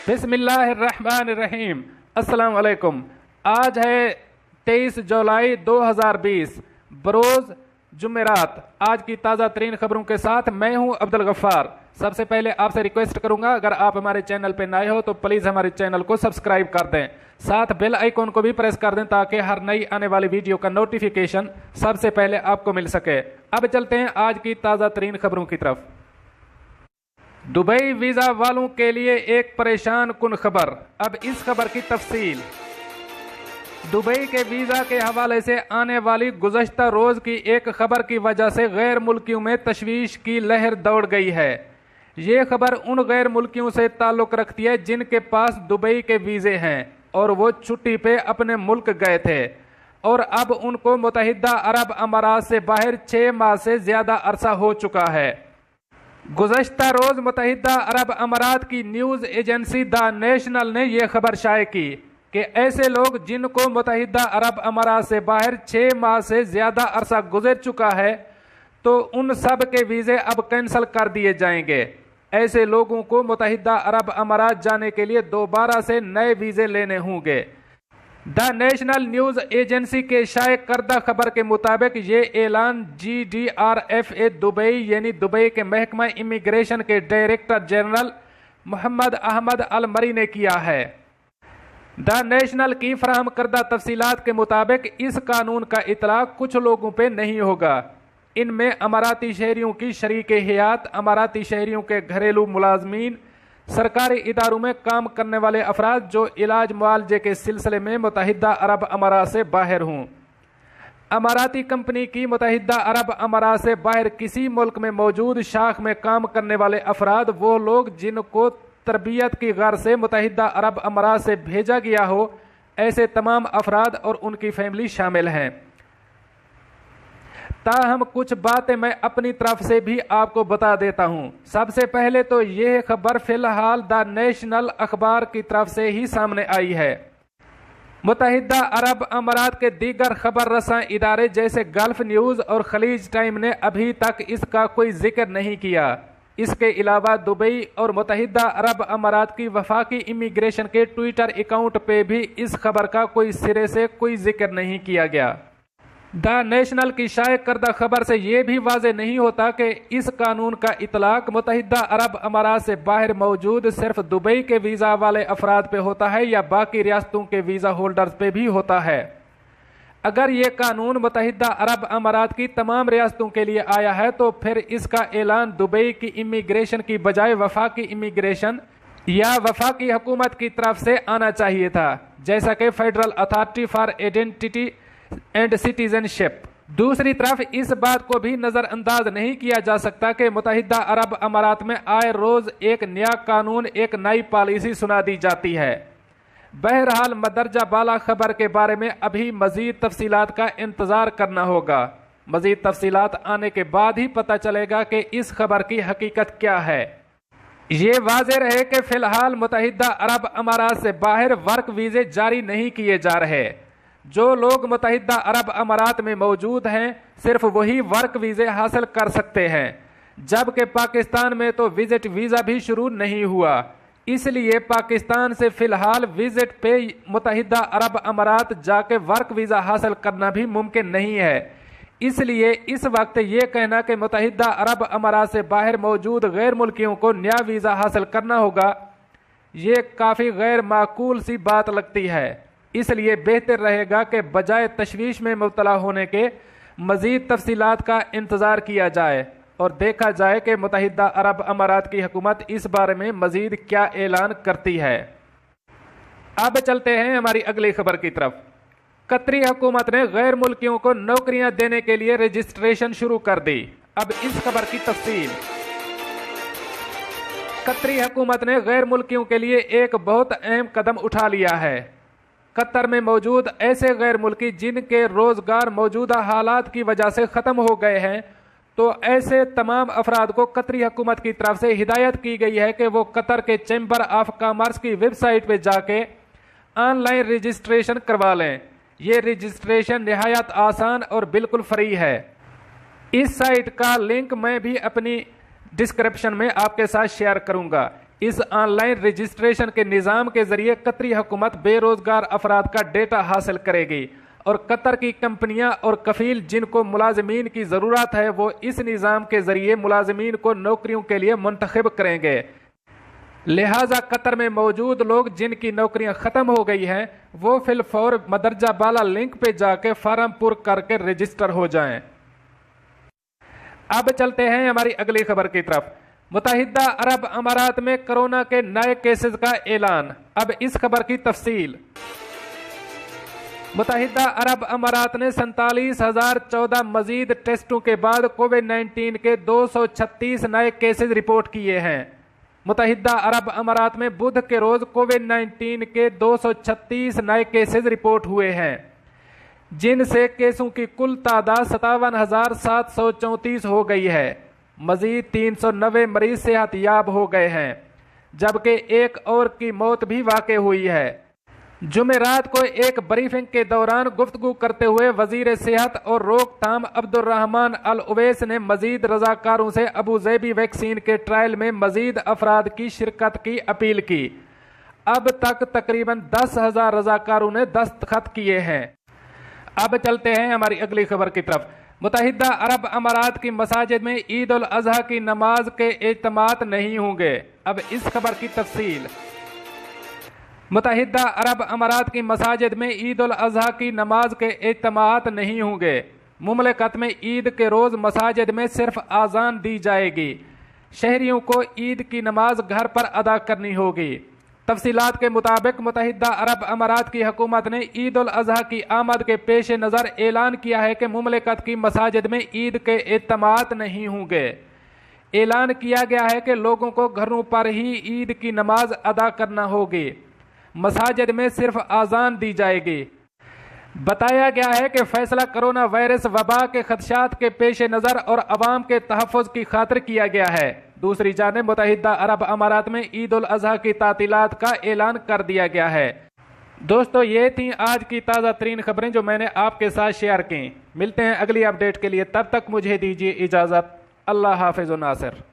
बिस्मिल्लाहिर्रहमानिर्रहीम। अस्सलाम वालेकुम। आज है 23 जुलाई 2020 बरोज़ जुमेरात। आज की ताज़ा तरीन खबरों के साथ मैं हूं अब्दुल गफ्फार। सबसे पहले आपसे रिक्वेस्ट करूंगा, अगर आप हमारे चैनल पर नए हो तो प्लीज़ हमारे चैनल को सब्सक्राइब कर दें, साथ बेल आइकॉन को भी प्रेस कर दें ताकि हर नई आने वाली वीडियो का नोटिफिकेशन सबसे पहले आपको मिल सके। अब चलते हैं आज की ताज़ा तरीन खबरों की तरफ। दुबई वीज़ा वालों के लिए एक परेशान कुन खबर। अब इस खबर की तफसील। दुबई के वीज़ा के हवाले से आने वाली गुज़श्ता रोज़ की एक खबर की वजह से गैर मुल्कियों में तशवीश की लहर दौड़ गई है। ये खबर उन गैर मुल्कियों से ताल्लुक़ रखती है जिनके पास दुबई के वीज़े हैं और वो छुट्टी पे अपने मुल्क गए थे और अब उनको मुत्तहिदा अरब अमारात से बाहर 6 माह से ज़्यादा अरसा हो चुका है। गुज़श्ता रोज़ मुत्तहिदा अरब अमारात की न्यूज़ एजेंसी द नेशनल ने यह खबर शाये की कि ऐसे लोग जिनको मुत्तहिदा अरब अमारात से बाहर 6 माह से ज़्यादा अरसा गुजर चुका है तो उन सब के वीज़े अब कैंसिल कर दिए जाएंगे। ऐसे लोगों को मुत्तहिदा अरब अमारात जाने के लिए दोबारा से नए वीज़े लेने होंगे। द नेशनल न्यूज़ एजेंसी के शाये करदा खबर के मुताबिक ये ऐलान GDRFA दुबई यानी दुबई के महकमा इमिग्रेशन के डायरेक्टर जनरल मोहम्मद अहमद अल मरी ने किया है। द नेशनल की फराहम करदा तफसीलात के मुताबिक इस कानून का इतलाक कुछ लोगों पे नहीं होगा। इनमें अमाराती शहरियों की शरीक हयात, अमाराती शहरियों के घरेलू मुलाजमीन, सरकारी इदारों में काम करने वाले अफराद जो इलाज मुआलजे के सिलसिले में मुत्तहिदा अरब अमारात से बाहर हों। अमाराती कंपनी की मुत्तहिदा अरब अमारात से बाहर किसी मुल्क में मौजूद शाख में काम करने वाले अफराद वो लोग जिनको तरबियत की गर्ज से मुत्तहिदा अरब अमारात से भेजा गया हो, ऐसे तमाम अफराद और उनकी फैमिली शामिल हैं। ताहम कुछ बातें मैं अपनी तरफ से भी आपको बता देता हूं। सबसे पहले तो यह खबर फिलहाल द नेशनल अखबार की तरफ से ही सामने आई है। मुत्तहिदा अरब अमारात के दीगर खबर रसां इदारे जैसे गल्फ न्यूज़ और खलीज टाइम ने अभी तक इसका कोई जिक्र नहीं किया। इसके अलावा दुबई और मुत्तहिदा अरब अमारात की वफाकी इमिग्रेशन के ट्विटर अकाउंट पे भी इस खबर का कोई सिरे से कोई जिक्र नहीं किया गया। द नेशनल की शाये करदा खबर से यह भी वाज़े नहीं होता कि इस कानून का इतलाक मुत्तहिदा अरब अमारात से बाहर मौजूद सिर्फ दुबई के वीज़ा वाले अफराद पे होता है या बाकी रियासतों के वीज़ा होल्डर्स पे भी होता है। अगर ये कानून मुत्तहिदा अरब अमारात की तमाम रियासतों के लिए आया है तो फिर इसका ऐलान दुबई की इमिग्रेशन की बजाय वफाकी इमिग्रेशन या वफाकी हुकूमत की तरफ से आना चाहिए था, जैसा कि federal authority for identity and citizenship. दूसरी तरफ इस बात को भी नज़रअंदाज नहीं किया जा सकता कि मुत्तहिदा अरब अमारात में आए रोज़ एक नया कानून, एक नई पॉलिसी सुना दी जाती है। बहरहाल मदरजा बाला खबर के बारे में अभी मज़ीद तफसीलात का इंतज़ार करना होगा। मज़ीद तफसीलात आने के बाद ही पता चलेगा कि इस खबर की हकीकत क्या है। ये वाज़ेह रहे कि फ़िलहाल मुत्तहिदा अरब अमारात से बाहर वर्क वीज़े जारी नहीं किए जा रहे। जो लोग मुत्तहिदा अरब अमारात में मौजूद हैं सिर्फ वही वर्क वीज़े हासिल कर सकते हैं, जबकि पाकिस्तान में तो विजिट वीज़ा भी शुरू नहीं हुआ। इसलिए पाकिस्तान से फ़िलहाल विजिट पे मुत्तहिदा अरब अमारात जाके वर्क वीज़ा हासिल करना भी मुमकिन नहीं है। इसलिए इस वक्त ये कहना कि मुत्तहिदा अरब अमारात से बाहर मौजूद गैर मुल्कियों को नया वीज़ा हासिल करना होगा, ये काफ़ी गैर माकूल सी बात लगती है। इसलिए बेहतर रहेगा कि बजाय तशवीश में मुब्तला होने के मज़ीद तफसीलात का इंतज़ार किया जाए और देखा जाए कि मुत्तहिदा अरब अमारात की हुकूमत इस बारे में मज़ीद क्या ऐलान करती है। अब चलते हैं हमारी अगली खबर की तरफ। कतरी हुकूमत ने गैर मुल्कियों को नौकरियां देने के लिए रजिस्ट्रेशन शुरू कर दी। अब इस खबर की तफसील। कतरी हुकूमत ने गैर मुल्कियों के लिए एक बहुत अहम कदम उठा लिया है। कतर में मौजूद ऐसे गैर मुल्की जिनके रोज़गार मौजूदा हालात की वजह से ख़त्म हो गए हैं, तो ऐसे तमाम अफराद को कतरी हुकूमत की तरफ से हिदायत की गई है कि वो कतर के चैम्बर ऑफ कॉमर्स की वेबसाइट पे जाके ऑनलाइन रजिस्ट्रेशन करवा लें। ये रजिस्ट्रेशन निहायत आसान और बिल्कुल फ्री है। इस साइट का लिंक मैं भी अपनी डिस्क्रिप्शन में आपके साथ शेयर करूंगा। इस ऑनलाइन रजिस्ट्रेशन के निज़ाम के जरिए कतरी हुकूमत बेरोजगार अफराद का डेटा हासिल करेगी और कतर की कंपनियां और कफील जिनको मुलाजमीन की ज़रूरत है वो इस निज़ाम के जरिए मुलाजमीन को नौकरियों के लिए मुंतखब करेंगे। लिहाजा कतर में मौजूद लोग जिनकी नौकरियां ख़त्म हो गई हैं वो फिलफौर मदरजा बाला लिंक पे जाके फार्म पुर करके रजिस्टर हो जाएं। अब चलते हैं हमारी अगली खबर की तरफ। मुत्तहिदा अरब अमारात में कोरोना के नए केसेस का ऐलान। अब इस खबर की तफसील। मुत्तहिदा अरब अमारात ने 47,014 मजीद टेस्टों के बाद कोविड-19 के 236 नए केसेस रिपोर्ट किए हैं। मुत्तहिदा अरब अमारात में बुध के रोज कोविड-19 के 236 नए केसेस रिपोर्ट हुए हैं, जिनसे केसों की कुल तादाद 57,734 हो गई है। मजीद 390 मरीज सेहतयाब हो गए हैं, जबकि एक और की मौत भी वाक़ हुई है। जुमेरात को एक ब्रीफिंग के दौरान गुफ्तगू करते हुए वजीर सेहत और रोकथाम अब्दुर्रहमान अल उवैस ने मजीद रजाकारों से अबूज़ैबी वैक्सीन के ट्रायल में मजीद अफराद की शिरकत की अपील की। अब तक तकरीबन 10,000 रजाकारों ने दस्तखत किए हैं। अब चलते हैं हमारी अगली खबर की तरफ। मुत्तहिदा अरब अमारात की मसाजिद में ईद उल अजहा की नमाज के इज्तिमात नहीं होंगे। अब इस खबर की तफसील। मुत्तहिदा अरब अमारात की मसाजिद में ईद उल अजहा की नमाज के इज्तिमात नहीं होंगे। मुमलकत में ईद के रोज मसाजिद में सिर्फ आज़ान दी जाएगी। शहरियों को ईद की नमाज घर पर अदा करनी होगी। तफसीलात के मुताबिक मुत्तहिदा अरब अमारात की हुकूमत ने ईद उल अजहा की आमद के पेश नज़र ऐलान किया है कि मुमलकत की मसाजिद में ईद के इज्तिमात नहीं होंगे। ऐलान किया गया है कि लोगों को घरों पर ही ईद की नमाज अदा करना होगी। मसाजिद में सिर्फ आज़ान दी जाएगी। बताया गया है कि फैसला कोरोना वायरस वबा के खदशात के पेश नज़र और अवाम के तहफ़्फ़ुज़ की खातिर किया गया है। दूसरी जानिब मुत्तहिदा अरब अमारात में ईद उल अजहा की तातीलात का ऐलान कर दिया गया है। दोस्तों, ये थी आज की ताज़ा तरीन खबरें जो मैंने आपके साथ शेयर की। मिलते हैं अगली अपडेट के लिए, तब तक मुझे दीजिए इजाज़त। अल्लाह हाफ़िज़ नासिर।